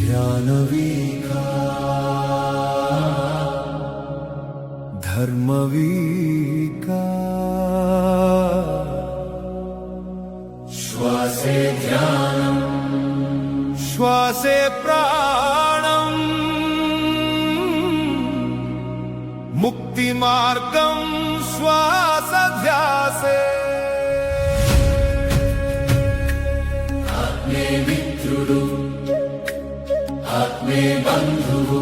ध्यानवीका धर्मवीका श्वासे ध्यानम् श्वासे प्राणम् मुक्तिमार्गम् श्वासध्यासे आत्मे मित्रुडु आत्मे बन्धुवु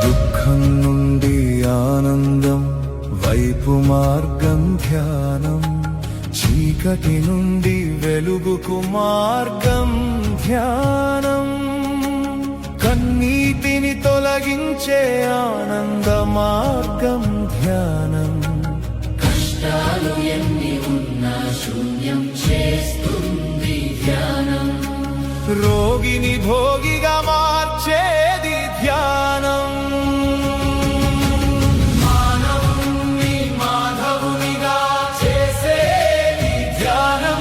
దుఃఖం నుండి ఆనందం వైపు మార్గం ధ్యానం చీకటి నుండి వెలుగుకు మార్గం ధ్యానం కన్నీటిని తొలగించే ఆనంద మార్గం ధ్యానం కష్టాలు ఎన్ని ఉన్నా శూన్యం చేస్తుంది ధ్యానం రోగిని భోగిగా మార్చేది ధ్యానం మానవుని మాధవునిగా చేసేది ధ్యానం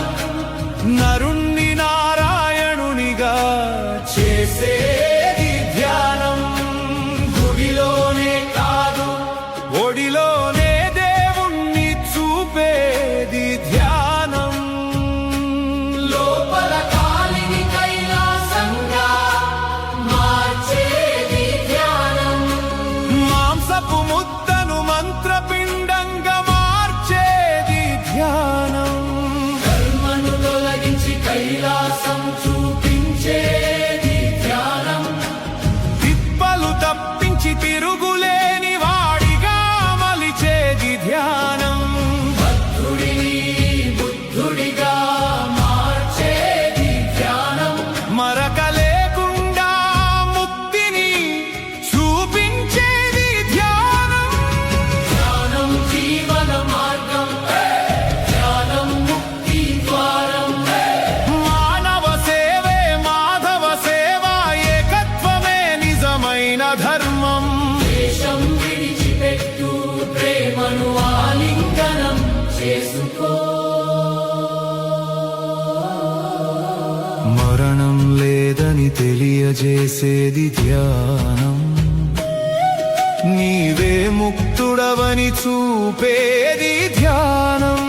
నరుణ్ణి నారాయణునిగా చేసేది ధ్యానం గుడిలోనే కాదు ఒడిలోనే దేవుణ్ణి చూపేది ధ్యానం లోపల కాలిని కైలాసంగా మార్చేది ధ్యానం మాంసపు ముద్దను మంత్రపిండంగా మార్చేది ధ్యానం కర్మను తొలగించి కైలాసం చూపించేది ధ్యానం తిప్పలు తప్పించి తిరుగులేని వాడిగా మలిచేది ధ్యానం బుద్ధుడిని బుద్ధుడిగా మార్చేది ధ్యానం మరక లేకుండా ముక్తిని చూపించేది ధ్యానం ధ్యానం జీవన మార్గం ధ్యానం ముక్తి ద్వారం మానవ సేవే మాధవ సేవ ఏకత్వమే నిజమైన ధర్మం దేశం విడిచిపెట్టు ప్రేమను ఆలింగనం చేసుకో మరణం లేదని తెలియజేసేది ధ్యానం నీవే ముక్తుడవని చూపేది ధ్యానం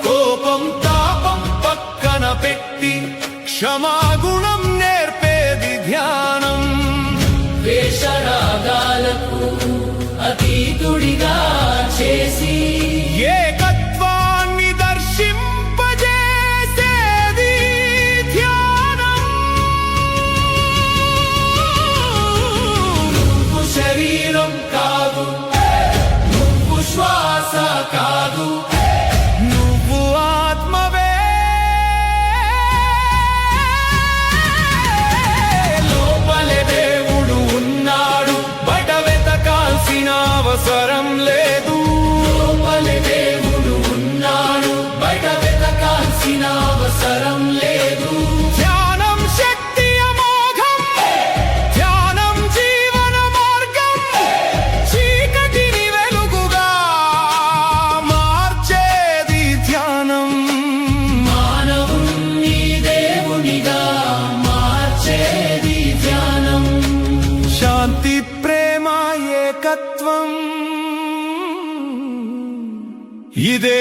కోపం తాపం పక్కన పెట్టి క్షమాగుణం నేర్పేది ధ్యానం వేషరాగాలకు అతీతుడిగా చేసి ఏకత్వాన్ని దర్శింపజేసేది ధ్యానం నువ్వు శరీరం కాదు నువ్వు శ్వాస కాదు నువ్వు ఆత్మవే లోపలే దేవుడు ఉన్నాడు బయట వెతకాల్సిన అవసరం లేదు లోపలే దేవుడు ఉన్నాడు బయట వెతకాల్సిన అవసరం లేదు ధ్యానం శక్తి అమోఘం ధ్యానం జీవన మార్గం చీకటిని వెలుగుగా మార్చేది ధ్యానం మానవుణ్ణి దేవునిగా మార్చేది ధ్యానం శాంతి ప్రేమ ఏకత్వం ఇదే